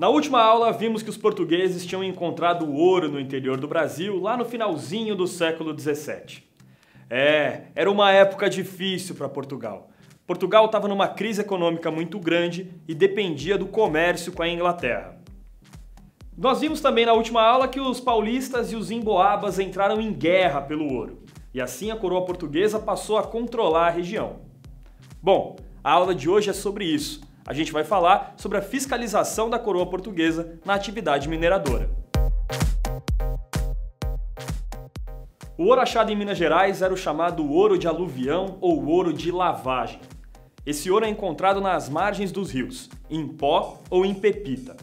Na última aula, vimos que os portugueses tinham encontrado ouro no interior do Brasil lá no finalzinho do século XVII. Era uma época difícil para Portugal. Portugal estava numa crise econômica muito grande e dependia do comércio com a Inglaterra. Nós vimos também na última aula que os paulistas e os emboabas entraram em guerra pelo ouro, e assim a coroa portuguesa passou a controlar a região. Bom, a aula de hoje é sobre isso. A gente vai falar sobre a fiscalização da coroa portuguesa na atividade mineradora. O ouro achado em Minas Gerais era o chamado ouro de aluvião ou ouro de lavagem. Esse ouro é encontrado nas margens dos rios, em pó ou em pepita.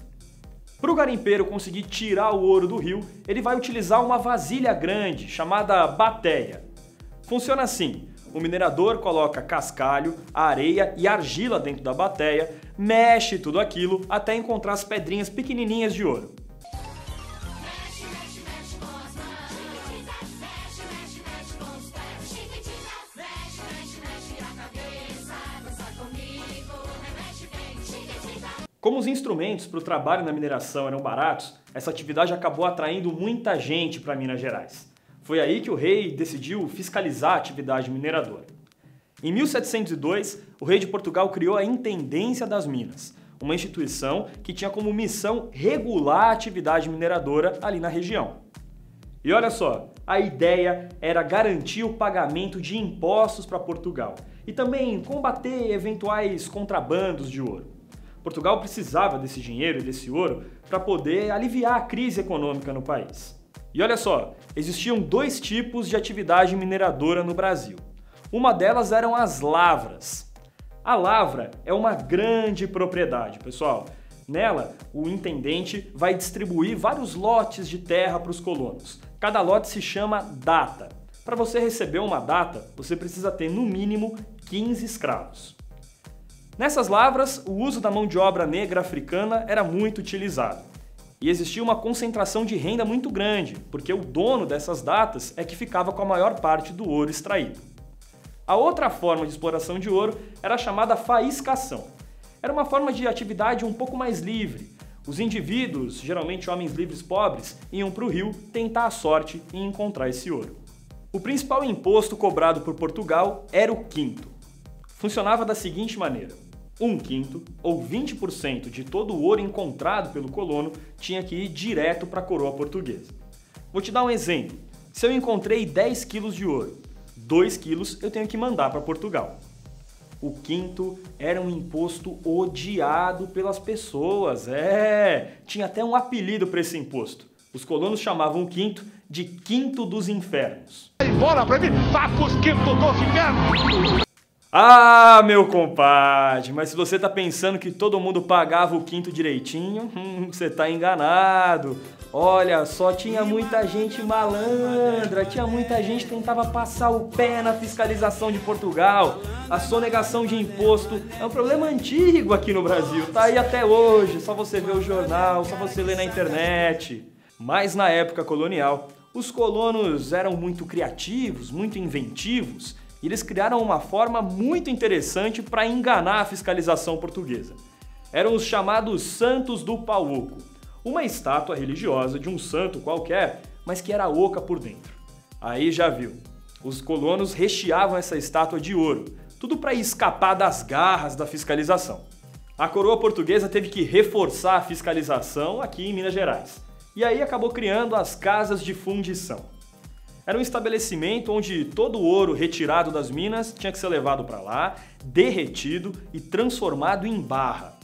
Para o garimpeiro conseguir tirar o ouro do rio, ele vai utilizar uma vasilha grande, chamada bateia. Funciona assim: o minerador coloca cascalho, areia e argila dentro da bateia, mexe tudo aquilo até encontrar as pedrinhas pequenininhas de ouro. Como os instrumentos para o trabalho na mineração eram baratos, essa atividade acabou atraindo muita gente para Minas Gerais. Foi aí que o rei decidiu fiscalizar a atividade mineradora. Em 1702, o rei de Portugal criou a Intendência das Minas, uma instituição que tinha como missão regular a atividade mineradora ali na região. E olha só, a ideia era garantir o pagamento de impostos para Portugal e também combater eventuais contrabandos de ouro. Portugal precisava desse dinheiro e desse ouro para poder aliviar a crise econômica no país. E olha só, existiam dois tipos de atividade mineradora no Brasil. Uma delas eram as lavras. A lavra é uma grande propriedade, pessoal. Nela, o intendente vai distribuir vários lotes de terra para os colonos. Cada lote se chama data. Para você receber uma data, você precisa ter no mínimo 15 escravos. Nessas lavras, o uso da mão de obra negra africana era muito utilizado. E existia uma concentração de renda muito grande, porque o dono dessas datas é que ficava com a maior parte do ouro extraído. A outra forma de exploração de ouro era a chamada faiscação. Era uma forma de atividade um pouco mais livre. Os indivíduos, geralmente homens livres pobres, iam para o rio tentar a sorte em encontrar esse ouro. O principal imposto cobrado por Portugal era o quinto. Funcionava da seguinte maneira: 1/5, ou 20% de todo o ouro encontrado pelo colono tinha que ir direto para a coroa portuguesa. Vou te dar um exemplo. Se eu encontrei 10 quilos de ouro, 2 quilos eu tenho que mandar para Portugal. O quinto era um imposto odiado pelas pessoas. Tinha até um apelido para esse imposto. Os colonos chamavam o quinto de Quinto dos Infernos. Bora pra mim, vá pros Quinto dos Infernos! Ah, meu compadre, mas se você tá pensando que todo mundo pagava o quinto direitinho, você tá enganado. Olha só, tinha muita gente malandra, tinha muita gente que tentava passar o pé na fiscalização de Portugal. A sonegação de imposto é um problema antigo aqui no Brasil, tá aí até hoje, só você ver o jornal, só você ler na internet. Mas na época colonial, os colonos eram muito criativos, muito inventivos, e eles criaram uma forma muito interessante para enganar a fiscalização portuguesa. Eram os chamados Santos do Pau Oco, uma estátua religiosa de um santo qualquer, mas que era oca por dentro. Aí já viu, os colonos recheavam essa estátua de ouro, tudo para escapar das garras da fiscalização. A coroa portuguesa teve que reforçar a fiscalização aqui em Minas Gerais, e aí acabou criando as casas de fundição. Era um estabelecimento onde todo o ouro retirado das minas tinha que ser levado para lá, derretido e transformado em barra.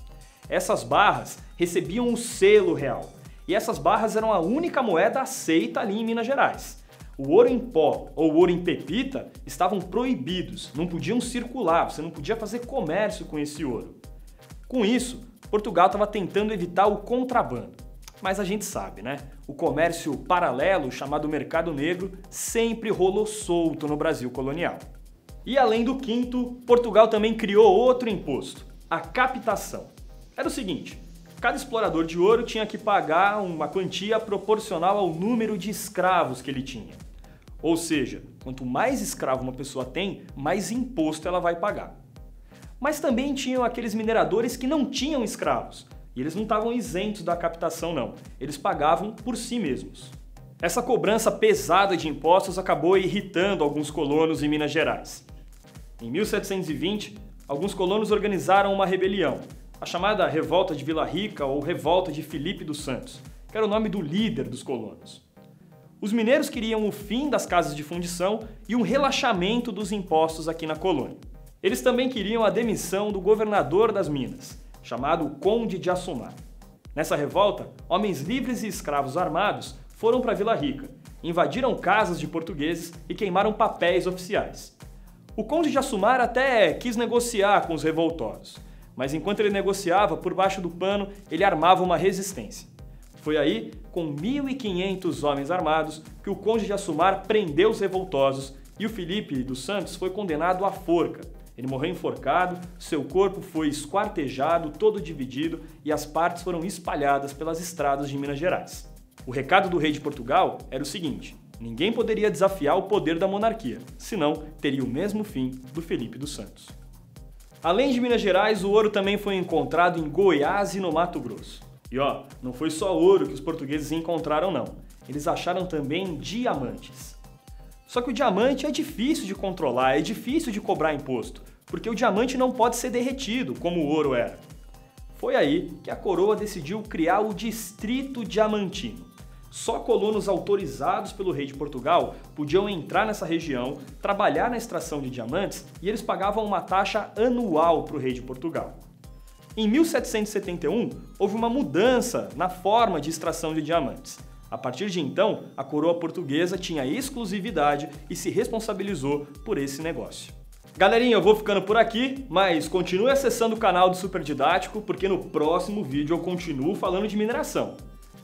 Essas barras recebiam um selo real, e essas barras eram a única moeda aceita ali em Minas Gerais. O ouro em pó ou ouro em pepita estavam proibidos, não podiam circular, você não podia fazer comércio com esse ouro. Com isso, Portugal estava tentando evitar o contrabando. Mas a gente sabe, né? O comércio paralelo, chamado mercado negro, sempre rolou solto no Brasil colonial. E além do quinto, Portugal também criou outro imposto, a captação. Era o seguinte: cada explorador de ouro tinha que pagar uma quantia proporcional ao número de escravos que ele tinha. Ou seja, quanto mais escravo uma pessoa tem, mais imposto ela vai pagar. Mas também tinham aqueles mineradores que não tinham escravos, E eles não estavam isentos da captação não, eles pagavam por si mesmos. Essa cobrança pesada de impostos acabou irritando alguns colonos em Minas Gerais. Em 1720, alguns colonos organizaram uma rebelião, a chamada Revolta de Vila Rica ou Revolta de Felipe dos Santos, que era o nome do líder dos colonos. Os mineiros queriam o fim das casas de fundição e um relaxamento dos impostos aqui na colônia. Eles também queriam a demissão do governador das Minas, chamado Conde de Assumar. Nessa revolta, homens livres e escravos armados foram para Vila Rica, invadiram casas de portugueses e queimaram papéis oficiais. O Conde de Assumar até quis negociar com os revoltosos, mas enquanto ele negociava, por baixo do pano, ele armava uma resistência. Foi aí, com 1.500 homens armados, que o Conde de Assumar prendeu os revoltosos e o Felipe dos Santos foi condenado à forca. Ele morreu enforcado, seu corpo foi esquartejado, todo dividido e as partes foram espalhadas pelas estradas de Minas Gerais. O recado do rei de Portugal era o seguinte: ninguém poderia desafiar o poder da monarquia, senão teria o mesmo fim do Felipe dos Santos. Além de Minas Gerais, o ouro também foi encontrado em Goiás e no Mato Grosso. E não foi só ouro que os portugueses encontraram não, eles acharam também diamantes. Só que o diamante é difícil de controlar, é difícil de cobrar imposto, porque o diamante não pode ser derretido, como o ouro era. Foi aí que a coroa decidiu criar o Distrito Diamantino. Só colonos autorizados pelo rei de Portugal podiam entrar nessa região, trabalhar na extração de diamantes e eles pagavam uma taxa anual para o rei de Portugal. Em 1771, houve uma mudança na forma de extração de diamantes. A partir de então, a coroa portuguesa tinha exclusividade e se responsabilizou por esse negócio. Galerinha, eu vou ficando por aqui, mas continue acessando o canal do Super Didático, porque no próximo vídeo eu continuo falando de mineração.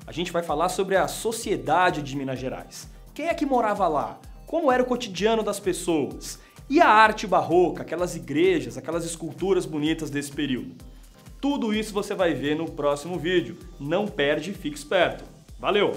A gente vai falar sobre a sociedade de Minas Gerais. Quem é que morava lá? Como era o cotidiano das pessoas? E a arte barroca, aquelas igrejas, aquelas esculturas bonitas desse período? Tudo isso você vai ver no próximo vídeo. Não perde e fique esperto. Valeu!